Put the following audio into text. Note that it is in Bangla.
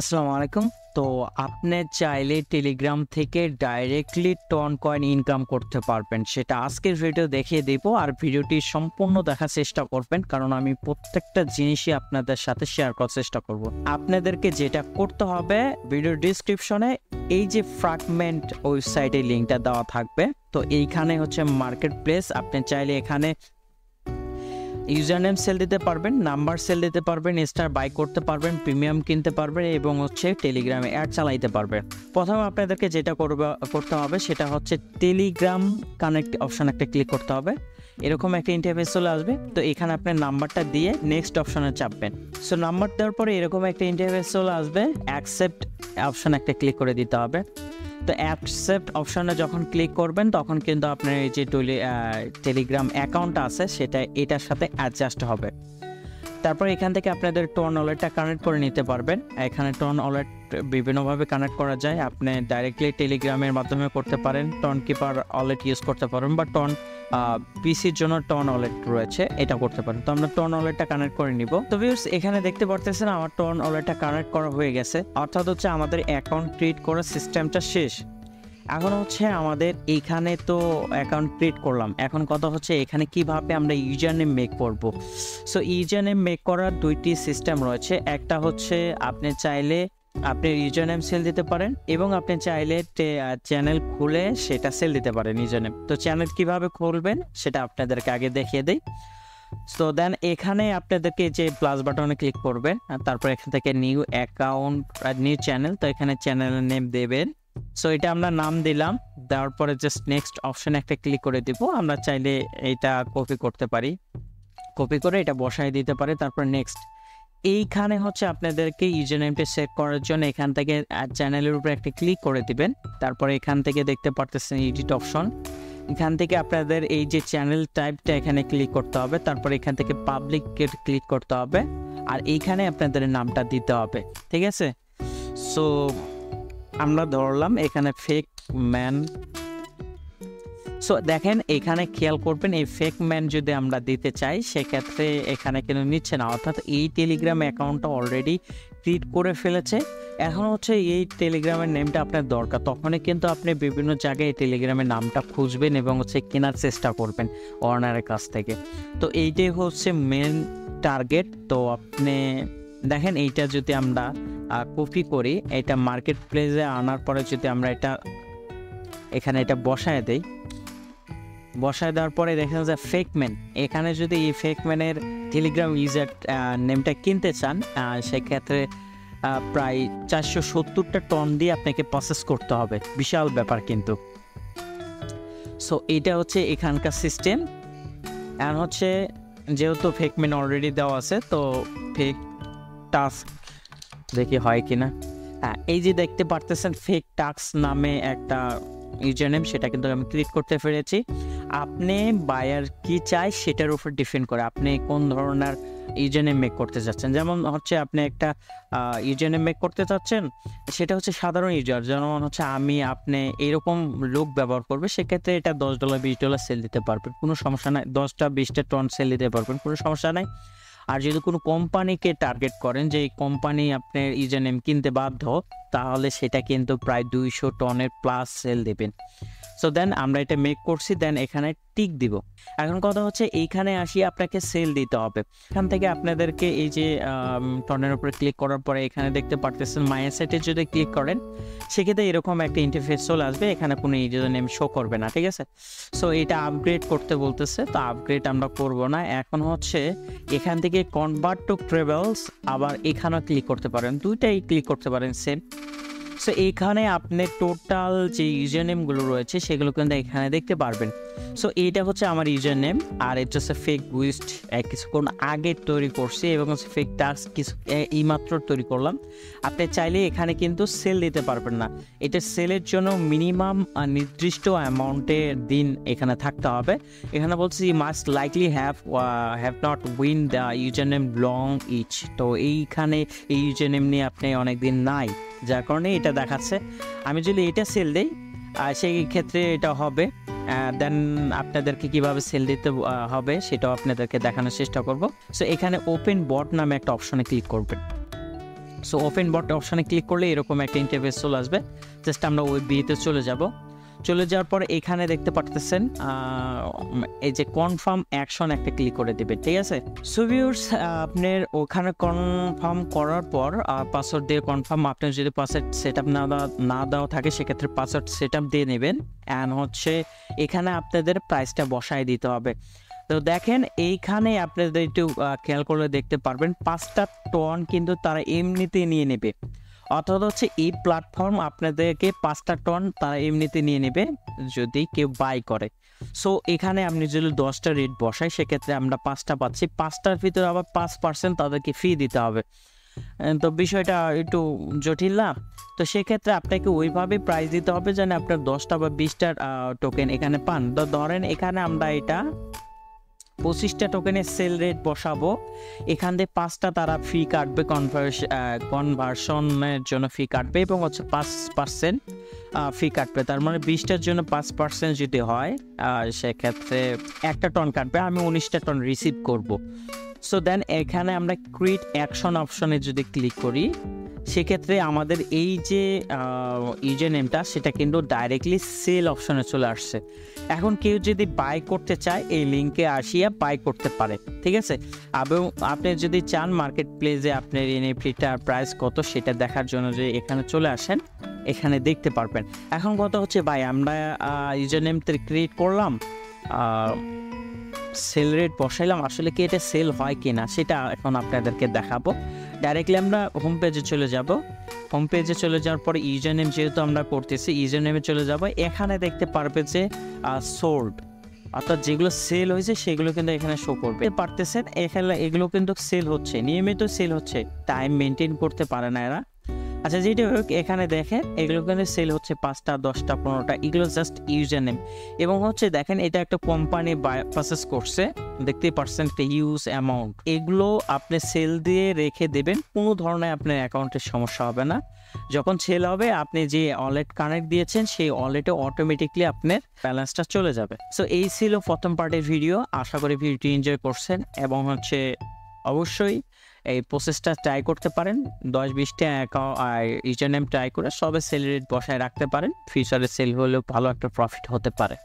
আসসালামু আলাইকুম। তো আপনি চাইলে টেলিগ্রাম থেকে ডাইরেক্টলি টন কয়েন ইনকাম করতে পারবেন। সেটা আজকের ভিডিও দেখিয়ে দিব। আর ভিডিওটি সম্পূর্ণ দেখার চেষ্টা করবেন, কারণ আমি প্রত্যেকটা জিনিসই আপনাদের সাথে শেয়ার করার চেষ্টা করব। আপনাদেরকে যেটা করতে হবে, ভিডিওর ডিসক্রিপশনে এই যে ফ্র্যাগমেন্ট ওয়েবসাইটের লিঙ্কটা দেওয়া থাকবে। তো এইখানে হচ্ছে মার্কেট প্লেস। আপনি চাইলে এখানে ইউজার নেম সেল দিতে পারবেন, নাম্বার সেল দিতে পারবেন, স্টার বাই করতে পারবেন, প্রিমিয়াম কিনতে পারবেন এবং হচ্ছে টেলিগ্রামে অ্যাড চালাইতে পারবেন। প্রথমে আপনাদেরকে যেটা করতে হবে সেটা হচ্ছে টেলিগ্রাম কানেক্ট অপশন একটা ক্লিক করতে হবে। এরকম একটা ইন্টারফেস চলে আসবে। তো এখানে আপনার নাম্বারটা দিয়ে নেক্সট অপশনে চাপবেন। সো নাম্বার দেওয়ার পরে এরকম একটা ইন্টারফেস চলে আসবে। অ্যাকসেপ্ট অপশন একটা ক্লিক করে দিতে হবে। তো অ্যাকসেপ্ট অপশনে যখন ক্লিক করবেন তখন কিন্তু আপনার এই যে টেলিগ্রাম অ্যাকাউন্ট আছে সেটা এটার সাথে অ্যাডজাস্ট হবে। তারপর এখান থেকে আপনাদের টন ওয়ালেটটা কানেক্ট করে নিতে পারবেন। এখানে টন ওয়ালেট বিভিন্নভাবে কানেক্ট করা যায়। আপনি ডাইরেক্টলি টেলিগ্রামের মাধ্যমে করতে পারেন, টন কিপার ওয়ালেট ইউজ করতে পারেন, বা টন পিসির জন্য টন ওয়ালেট রয়েছে, এটা করতে পারেন। তো আমরা টন ওয়ালেটটা কানেক্ট করে নিব। তো ভিউয়ার্স, এখানে দেখতে পারতেছেন আমার টন ওয়ালেটটা কানেক্ট করা হয়ে গেছে। অর্থাৎ হচ্ছে আমাদের অ্যাকাউন্ট ক্রিয়েট করার সিস্টেমটা শেষ। এখন হচ্ছে আমাদের এইখানে তো অ্যাকাউন্ট ক্রিয়েট করলাম, এখন কথা হচ্ছে এখানে কিভাবে আমরা ইউজার নেম মেক করব। সো ইউজার নেম মেক করার দুইটি সিস্টেম রয়েছে। একটা হচ্ছে আপনি চাইলে আপনি ইউজার নেম সেল দিতে পারেন, এবং আপনি চাইলে চ্যানেল খুলে সেটা সেল দিতে পারেন ইউজার নেম। তো চ্যানেল কিভাবে খুলবেন সেটা আপনাদেরকে আগে দেখিয়ে দেই। সো দেন এখানে আপনাদেরকে যে প্লাস বাটনে ক্লিক করবেন, তারপর এখান থেকে নিউ অ্যাকাউন্ট নিউ চ্যানেল, তো এখানে চ্যানেলের নেম দেবেন। সো এটা আমরা নাম দিলাম, দেওয়ার পরে জাস্ট নেক্সট অপশনে একটা ক্লিক করে দিব। আমরা চাইলে এটা কপি করতে পারি, কপি করে এটা বসায় দিতে পারি। তারপর নেক্সট, এইখানে হচ্ছে আপনাদেরকে ইউজার নেমটা সেভ করার জন্য এখান থেকে চ্যানেলের উপরে একটা ক্লিক করে দিবেন। তারপরে এখান থেকে দেখতে পারতেছেন এডিট অপশন, এখান থেকে আপনাদের এই যে চ্যানেল টাইপটা এখানে ক্লিক করতে হবে। তারপর এখান থেকে পাবলিক ক্লিক করতে হবে, আর এইখানে আপনাদের নামটা দিতে হবে, ঠিক আছে। সো আমরা ধরলাম এখানে ফেক ম্যান। সো দেখেন এখানে খেয়াল করবেন, এই ফেক ম্যান যদি আমরা দিতে চাই সেক্ষেত্রে এখানে কিন্তু নিচ্ছে না। অর্থাৎ এই টেলিগ্রাম অ্যাকাউন্টটা অলরেডি ক্রিয়েট করে ফেলেছে। এখন হচ্ছে এই টেলিগ্রামের নেমটা আপনার দরকার, তখনই কিন্তু আপনি বিভিন্ন জায়গায় এই টেলিগ্রামের নামটা খুঁজবেন এবং হচ্ছে কেনার চেষ্টা করবেন ওনারের কাছ থেকে। তো এইটাই হচ্ছে মেন টার্গেট। তো আপনি দেখেন, এইটা যদি আমরা কপি করি, এটা মার্কেট প্লেসে আনার পরে যদি আমরা এটা এখানে এটা বসায় দেই, বসায় দেওয়ার পরে দেখেন যে ফেকম্যান, এখানে যদি এই ফেকম্যানের টেলিগ্রাম ইউজার নেমটা কিনতে চান সেক্ষেত্রে প্রায় 470টা টন দিয়ে আপনাকে প্রসেস করতে হবে। বিশাল ব্যাপার কিন্তু। সো এটা হচ্ছে এখানকার সিস্টেম। আর হচ্ছে যেহেতু ফেকম্যান অলরেডি দেওয়া আছে, তো ফেক টাস্ক দেখি হয় কিনা। হ্যাঁ, এই যে দেখতে পারতেছেন ফেক টাস্ক নামে একটা ইউজার নেম, সেটা কিন্তু আমি ক্লিক করতে পেরেছি। আপনি বায়ার কি চাই সেটার উপর ডিপেন্ড করে আপনি কোন ধরনের ইউজার নেম মেক করতে চাচ্ছেন। যেমন হচ্ছে আপনি একটা ইউজার নেম মেক করতে চাচ্ছেন, সেটা হচ্ছে সাধারণ ইউজার, যেমন হচ্ছে আমি আপনি এরকম লোক ব্যবহার করবে, সেক্ষেত্রে এটা $10 $20 সেল দিতে পারবেন, কোনো সমস্যা নাই। 10টা 20টা টন সেল দিতে পারবেন, কোনো সমস্যা নাই। আর যদি কোনো কোম্পানিকে টার্গেট করেন যে এই কোম্পানি আপনার ইউজার নেম কিনতে বাধ্য, তাহলে সেটা কিন্তু প্রায় 200 টনের প্লাস সেল দেবেন। সো দেন আমরা এটা মেক করছি, দেন এখানে টিক দিব। এখন কথা হচ্ছে এইখানে আসি আপনাকে সেল দিতে হবে। এখান থেকে আপনাদেরকে এই যে টনের উপরে ক্লিক করার পরে এখানে দেখতে পারতেছেন মাই অ্যাসেটে যদি ক্লিক করেন সেক্ষেত্রে এরকম একটা ইন্টারফেস চলে আসবে, এখানে কোনো ইউজার নেম শো করবে না, ঠিক আছে। সো এটা আপগ্রেড করতে বলতেছে, তো আপগ্রেড আমরা করব না। এখন হচ্ছে এখান থেকে কনভার্ট টু ট্রাভেলস, আবার এখানেও ক্লিক করতে পারেন, দুইটাই ক্লিক করতে পারেন সেম। সো এইখানে আপনি টোটাল যে ইউজার নেমগুলো রয়েছে সেগুলো কিন্তু এখানে দেখতে পারবেন। সো এইটা হচ্ছে আমার ইউজার নেম, আর এটা হচ্ছে ফেক বুস্ট কিছুক্ষণ আগে তৈরি করছি, এবং হচ্ছে ফেক টাস্ক কিছু এইমাত্র তৈরি করলাম। আপনি চাইলে এখানে কিন্তু সেল দিতে পারবেন না, এটা সেলের জন্য মিনিমাম নির্দিষ্ট অ্যামাউন্টের দিন এখানে থাকতে হবে। এখানে বলছি must likely have not win the user name long each. তো এইখানে এই ইউজার নেম নিয়ে আপনি অনেক দিন নাই, যার কারণে এটা দেখাচ্ছে। আমি যদি এটা সেল দিই সেই ক্ষেত্রে এটা হবে। দেন আপনাদেরকে কিভাবে সেল দিতে হবে সেটাও আপনাদেরকে দেখানোর চেষ্টা করব। সো এখানে ওপেন বট নামে একটা অপশনে ক্লিক করবেন। সো ওপেন বট অপশানে ক্লিক করলে এরকম একটা ইন্টারফেস চলে আসবে। জাস্ট আমরা ওয়েব ভিউতে চলে যাওয়ার পরে এখানে দেখতে পারতেছেন এই যে কনফার্ম অ্যাকশন একটা ক্লিক করে দেবেন, ঠিক আছে। সো ভিউয়ার্স, আপনার ওখানে কনফার্ম করার পর পাসওয়ার্ড দিয়ে কনফার্ম, আপনার যদি পাসওয়ার্ড সেট আপ না দেওয়া থাকে সেক্ষেত্রে পাসওয়ার্ড সেট আপ দিয়ে নেবেন। অ্যান্ড হচ্ছে এখানে আপনাদের প্রাইসটা বসায় দিতে হবে। তো দেখেন এইখানে আপনাদের একটু খেয়াল করলে দেখতে পারবেন 5টা টন কিন্তু তারা এমনিতেই নিয়ে নেবে, অর্থাৎ হচ্ছে এই প্ল্যাটফর্ম আপনাদেরকে 5টা টন তারা এমনিতে নিয়ে নেবে যদি কেউ বাই করে। সো এখানে আপনি যদি 10টা রেট বসাই সেক্ষেত্রে আমরা 5টা পাচ্ছি, 5টার ভিতরে আবার 5% তাদেরকে ফি দিতে হবে। তো বিষয়টা একটু জটিল না? তো সেক্ষেত্রে আপনাকে ওইভাবে প্রাইস দিতে হবে যেন আপনার 10টা বা 20টা টোকেন এখানে পান। তো ধরেন এখানে আমরা এটা 25টা টোকেনের সেল রেট বসাবো, এখান থেকে 5টা তারা ফি কাটবে, কনভার্সনের জন্য ফি কাটবে এবং হচ্ছে 5% ফি কাটবে। তার মানে 20টার জন্য 5% যদি হয় সেক্ষেত্রে 1টা টন কাটবে, আমি 19টা টন রিসিভ করব। সো দেন এখানে আমরা ক্রিয়েট অ্যাকশন অপশনে যদি ক্লিক করি সেক্ষেত্রে আমাদের এই যে ইউজার নেমটা সেটা কিন্তু ডাইরেক্টলি সেল অপশনে চলে আসছে। এখন কেউ যদি বাই করতে চায় এই লিঙ্কে আসিয়া বাই করতে পারে, ঠিক আছে। এবং আপনি যদি চান মার্কেট প্লেসে আপনার এনএফটিটার প্রাইস কত সেটা দেখার জন্য যে এখানে চলে আসেন, এখানে দেখতে পারবেন। এখন কথা হচ্ছে ভাই আমরা ইউজার নেমটা ক্রিয়েট করলাম, সেল রেট বসাইলাম, আসলে কি এটা সেল হয় কি না সেটা এখন আপনাদেরকে দেখাবো। ডাইরেক্টলি আমরা হোম পেজে চলে যাব। হোম পেজে চলে যাওয়ার পরে ইউজার নেম যেহেতু আমরা করতেছি ইউজার নেমে চলে যাব। এখানে দেখতে পারবে যে সোল্ড, অর্থাৎ যেগুলো সেল হয়েছে সেগুলো কিন্তু এখানে শো করবে পারতেছেন। এখানে এগুলো কিন্তু সেল হচ্ছে, নিয়মিত সেল হচ্ছে, টাইম মেনটেন করতে পারে না এরা। আচ্ছা যেটা হোক এখানে দেখেন এগুলো কিন্তু সেল হচ্ছে 5টা 10টা 15টা, এগুলো জাস্ট ইউজার নেম। এবং হচ্ছে দেখেন এটা একটা কোম্পানি প্রসেস করছে, দেখতেই পারছেন একটা হিউজ অ্যামাউন্ট। এগুলো আপনি সেল দিয়ে রেখে দেবেন, কোনো ধরনের আপনার অ্যাকাউন্টের সমস্যা হবে না। যখন সেল হবে আপনি যে ওয়ালেট কানেক্ট দিয়েছেন সেই ওয়ালেটে অটোমেটিকলি আপনার ব্যালেন্সটা চলে যাবে। সো এই ছিল প্রথম পার্টের ভিডিও, আশা করি ভিডিওটি এনজয় করছেন এবং হচ্ছে অবশ্যই এই প্রসেসটা ট্রাই করতে পারেন। 10-20টা ইউজার নেম ট্রাই করে সবে সেল রেট বসায় রাখতে পারেন, ফিউচারে সেল হলেও ভালো একটা প্রফিট হতে পারে।